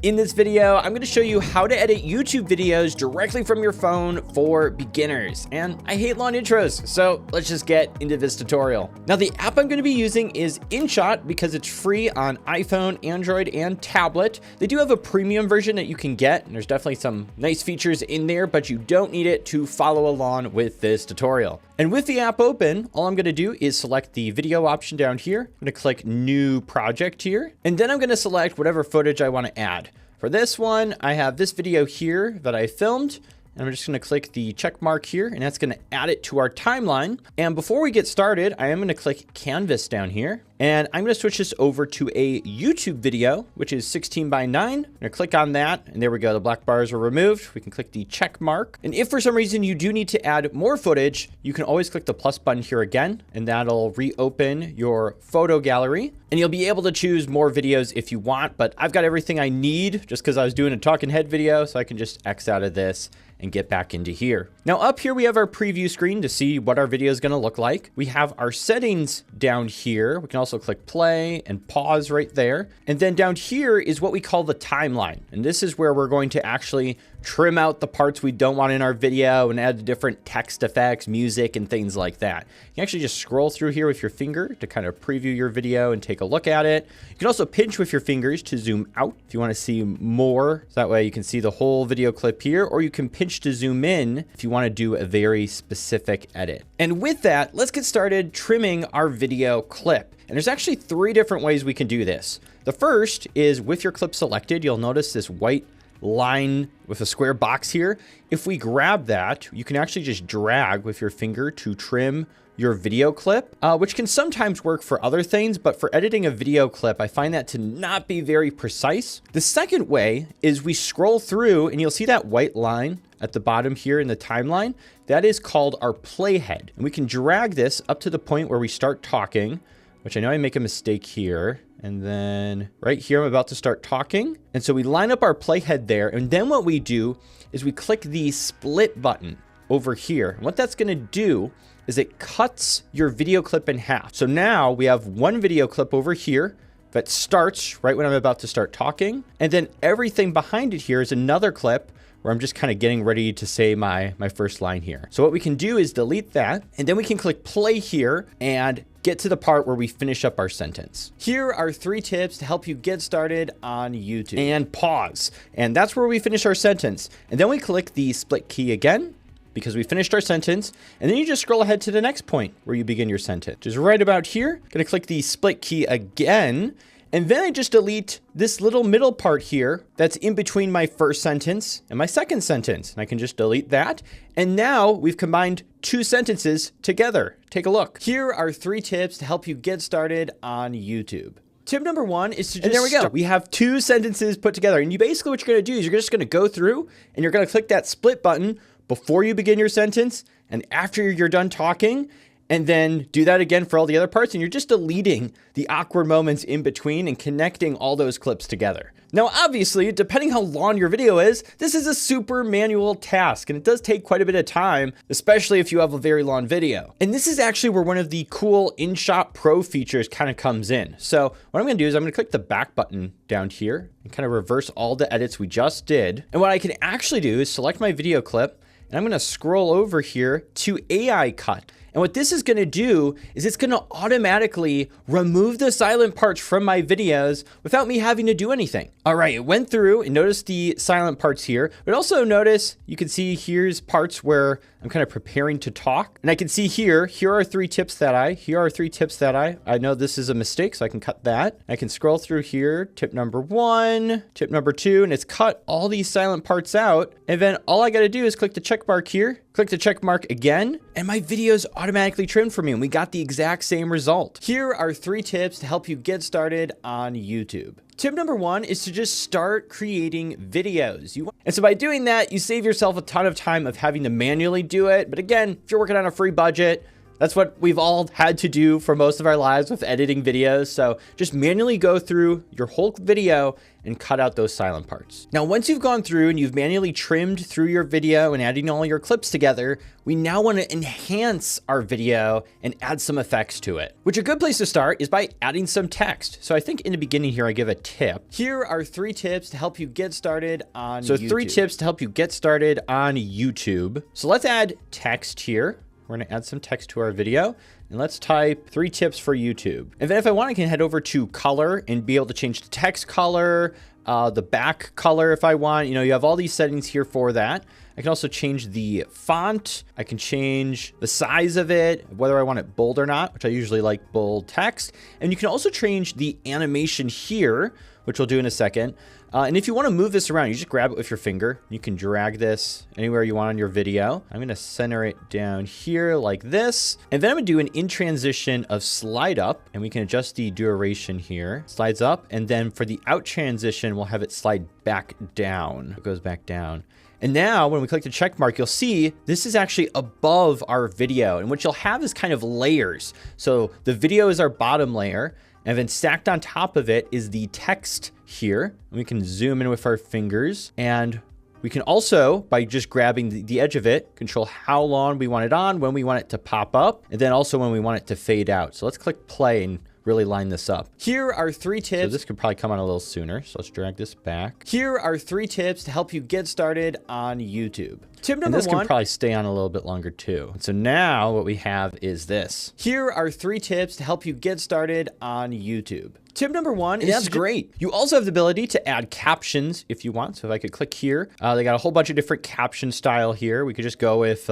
In this video, I'm going to show you how to edit YouTube videos directly from your phone for beginners. And I hate long intros, so let's just get into this tutorial. Now, the app I'm going to be using is InShot because it's free on iPhone, Android, and tablet. They do have a premium version that you can get, and there's definitely some nice features in there, but you don't need it to follow along with this tutorial. And with the app open, all I'm going to do is select the video option down here. I'm going to click New Project here, and then I'm going to select whatever footage I want to add. For this one, I have this video here that I filmed, and I'm just going to click the check mark here, and that's going to add it to our timeline. And before we get started, I am going to click Canvas down here, and I'm going to switch this over to a YouTube video, which is 16 by 9. I'm going to click on that, and there we go. The black bars are removed. We can click the check mark. And if for some reason you do need to add more footage, you can always click the plus button here again, and that'll reopen your photo gallery. And you'll be able to choose more videos if you want, but I've got everything I need just because I was doing a talking head video, so I can just X out of this and get back into here. Now up here, we have our preview screen to see what our video is going to look like. We have our settings down here. We can also click play and pause right there. And then down here is what we call the timeline. And this is where we're going to actually trim out the parts we don't want in our video and add different text effects, music, and things like that. You can actually just scroll through here with your finger to kind of preview your video and take a look at it. You can also pinch with your fingers to zoom out if you want to see more. So that way you can see the whole video clip here, or you can pinch to zoom in if you want to do a very specific edit. And with that, let's get started trimming our video clip. And there's actually 3 different ways we can do this. The first is with your clip selected, you'll notice this white line with a square box here. If we grab that, you can actually just drag with your finger to trim your video clip, which can sometimes work for other things, but for editing a video clip, I find that to not be very precise. The second way is we scroll through and you'll see that white line at the bottom here in the timeline. That is called our playhead. And we can drag this up to the point where we start talking, which I know I make a mistake here. And then right here, I'm about to start talking. And so we line up our playhead there. And then what we do is we click the split button over here. And what that's going to do is it cuts your video clip in half. So now we have one video clip over here that starts right when I'm about to start talking. And then everything behind it here is another clip where I'm just kind of getting ready to say my first line here. So what we can do is delete that, and then we can click play here and get to the part where we finish up our sentence. Here are 3 tips to help you get started on YouTube. And pause. And that's where we finish our sentence. And then we click the split key again, because we finished our sentence, and then you just scroll ahead to the next point where you begin your sentence. Just right about here, gonna click the split key again, and then I just delete this little middle part here that's in between my first sentence and my second sentence. And I can just delete that. And now we've combined 2 sentences together. Take a look. Here are 3 tips to help you get started on YouTube. Tip number 1 is to just, and there we go. We have 2 sentences put together. And you basically what you're gonna do is you're just gonna go through and you're gonna click that split button before you begin your sentence and after you're done talking, and then do that again for all the other parts. And you're just deleting the awkward moments in between and connecting all those clips together. Now, obviously, depending how long your video is, this is a super manual task, and it does take quite a bit of time, especially if you have a very long video. And this is actually where one of the cool InShot Pro features kind of comes in. So what I'm gonna do is I'm gonna click the back button down here and kind of reverse all the edits we just did. And what I can actually do is select my video clip, and I'm gonna scroll over here to AI Cut. And what this is going to do is it's going to automatically remove the silent parts from my videos without me having to do anything. All right, it went through and notice the silent parts here, but also notice you can see here's parts where I'm kind of preparing to talk. And I can see here are 3 tips that I know this is a mistake, so I can cut that. I can scroll through here, tip number 1, tip number 2, and it's cut all these silent parts out. And then all I got to do is click the check mark here, click the check mark again, and my video's automatically trimmed for me, and we got the exact same result. Here are 3 tips to help you get started on YouTube. Tip number 1 is to just start creating videos. And so by doing that, you save yourself a ton of time of having to manually do it. But again, if you're working on a free budget, that's what we've all had to do for most of our lives with editing videos. So just manually go through your whole video and cut out those silent parts. Now, once you've gone through and you've manually trimmed through your video and adding all your clips together, we now want to enhance our video and add some effects to it, which a good place to start is by adding some text. So I think in the beginning here, I give a tip. Here are 3 tips to help you get started on YouTube. 3 tips to help you get started on YouTube. So let's add text here. We're going to add some text to our video. And let's type 3 tips for YouTube. And then if I want, I can head over to color and be able to change the text color, the back color if I want. You know, you have all these settings here for that. I can also change the font. I can change the size of it, whether I want it bold or not, which I usually like bold text. And you can also change the animation here, which we'll do in a second. And if you want to move this around, you just grab it with your finger. You can drag this anywhere you want on your video. I'm going to center it down here like this. And then I'm going to do an in transition of slide up, and we can adjust the duration here. Slides up. And then for the out transition, we'll have it slide back down. It goes back down. And now when we click the check mark, you'll see this is actually above our video. And what you'll have is kind of layers. So the video is our bottom layer. And then stacked on top of it is the text here. And we can zoom in with our fingers. And we can also, by just grabbing the edge of it, control how long we want it on, when we want it to pop up, and then also when we want it to fade out. So let's click play and really line this up. Here are 3 tips. So this could probably come on a little sooner. So let's drag this back. Here are 3 tips to help you get started on YouTube. Tip number 1. This can probably stay on a little bit longer too. And so now what we have is this. Here are 3 tips to help you get started on YouTube. Tip number 1 is that's great. You also have the ability to add captions if you want. So if I could click here, they got a whole bunch of different caption style here. We could just go with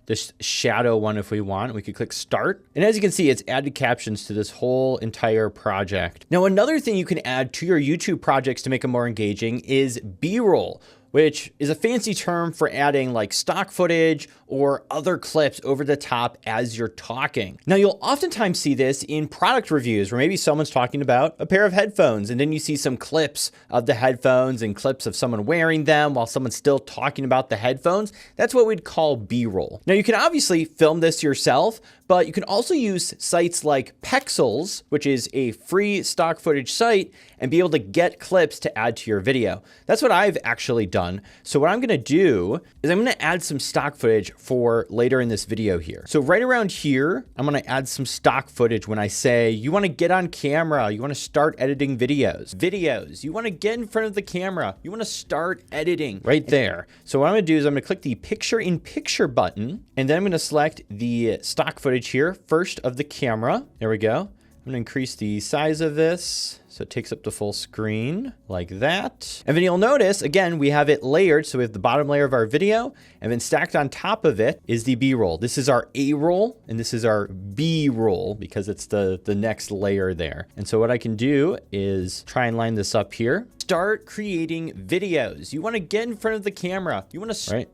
this shadow one if we want. We could click start. And as you can see, it's added captions to this whole entire project. Now, another thing you can add to your YouTube projects to make them more engaging is B-roll, which is a fancy term for adding like stock footage or other clips over the top as you're talking. Now, you'll oftentimes see this in product reviews where maybe someone's talking about a pair of headphones and then you see some clips of the headphones and clips of someone wearing them while someone's still talking about the headphones. That's what we'd call B-roll. Now, you can obviously film this yourself, but you can also use sites like Pexels, which is a free stock footage site, and be able to get clips to add to your video. That's what I've actually done. So what I'm going to do is I'm going to add some stock footage for later in this video here. So right around here, I'm going to add some stock footage when I say, you want to get on camera, you want to start editing videos, you want to get in front of the camera, you want to start editing right there. So what I'm going to do is I'm going to click the picture in picture button, and then I'm going to select the stock footage here first of the camera. There we go. I'm going to increase the size of this so it takes up the full screen like that. And then you'll notice, again, we have it layered. So we have the bottom layer of our video, and then stacked on top of it is the B-roll. This is our A roll, and this is our B roll because it's the next layer there. And so what I can do is try and line this up here. Start creating videos. You want to get in front of the camera. You want to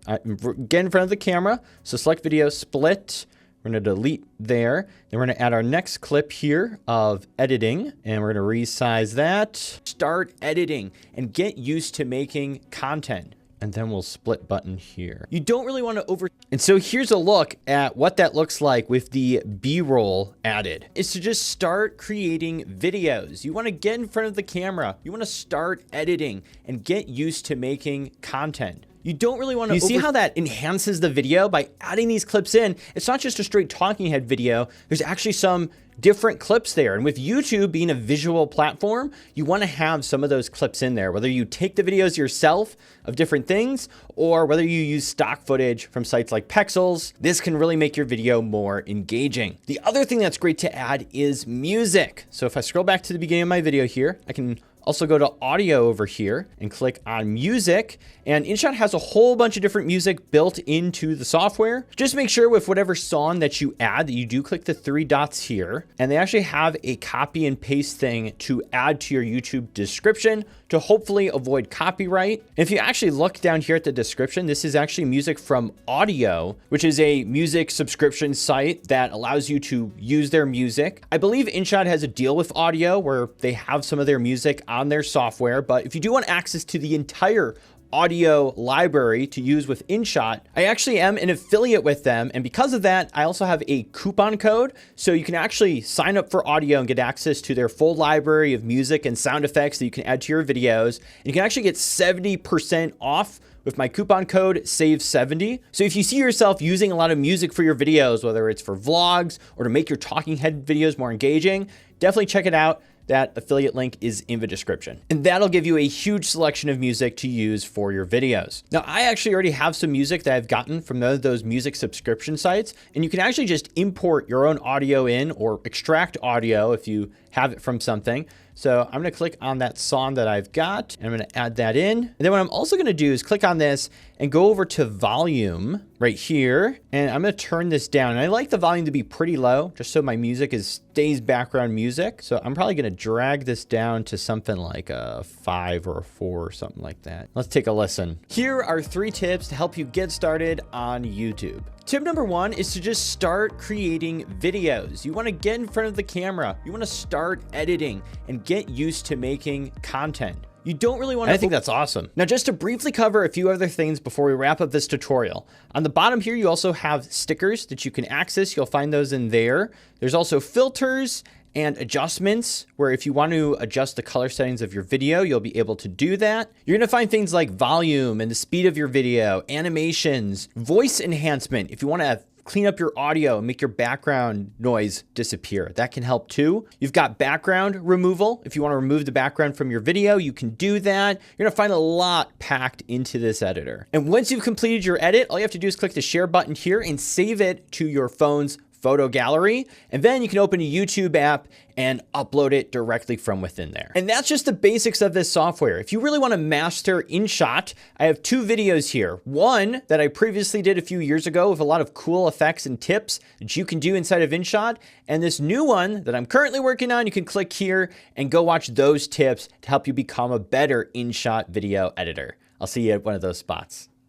get in front of the camera. So select video, split. We're going to delete there. Then we're going to add our next clip here of editing, and we're going to resize that. Start editing and get used to making content. And then we'll split button here. You don't really want to And so here's a look at what that looks like with the B-roll added. It's to just start creating videos. You want to get in front of the camera. You want to start editing and get used to making content. You don't really want to. You see how that enhances the video by adding these clips in? It's not just a straight talking head video. There's actually some different clips there. And with YouTube being a visual platform, you want to have some of those clips in there, whether you take the videos yourself of different things or whether you use stock footage from sites like Pexels. This can really make your video more engaging. The other thing that's great to add is music. So if I scroll back to the beginning of my video here, I can also go to audio over here and click on music, and InShot has a whole bunch of different music built into the software. Just make sure with whatever song that you add that you do click the 3 dots here, and they actually have a copy and paste thing to add to your YouTube description to hopefully avoid copyright. And if you actually look down here at the description, this is actually music from Audio, which is a music subscription site that allows you to use their music. I believe InShot has a deal with Audio where they have some of their music on their software, but if you do want access to the entire audio library to use with InShot, I actually am an affiliate with them. And because of that, I also have a coupon code. So you can actually sign up for audio and get access to their full library of music and sound effects that you can add to your videos. And you can actually get 70% off with my coupon code SAVE70. So if you see yourself using a lot of music for your videos, whether it's for vlogs or to make your talking head videos more engaging, definitely check it out. That affiliate link is in the description. And that'll give you a huge selection of music to use for your videos. Now, I actually already have some music that I've gotten from those music subscription sites, and you can actually just import your own audio in or extract audio if you have it from something. So I'm gonna click on that song that I've got, and I'm gonna add that in. And then what I'm also gonna do is click on this and go over to volume right here. And I'm gonna turn this down. And I like the volume to be pretty low, just so my music stays background music. So I'm probably gonna drag this down to something like a 5 or a 4 or something like that. Let's take a listen. Here are 3 tips to help you get started on YouTube. Tip number 1 is to just start creating videos. You wanna get in front of the camera. You wanna start editing and get used to making content. You don't really want to. I think that's awesome. Now, just to briefly cover a few other things before we wrap up this tutorial. On the bottom here, you also have stickers that you can access. You'll find those in there. There's also filters and adjustments, where if you want to adjust the color settings of your video, you'll be able to do that. You're going to find things like volume and the speed of your video, animations, voice enhancement. If you want to clean up your audio and make your background noise disappear, that can help too. You've got background removal. If you want to remove the background from your video, you can do that. You're going to find a lot packed into this editor. And once you've completed your edit, all you have to do is click the share button here and save it to your phone's photo gallery, and then you can open a YouTube app and upload it directly from within there. And that's just the basics of this software. If you really want to master InShot, I have 2 videos here. One that I previously did a few years ago with a lot of cool effects and tips that you can do inside of InShot, and this new one that I'm currently working on, you can click here and go watch those tips to help you become a better InShot video editor. I'll see you at one of those spots.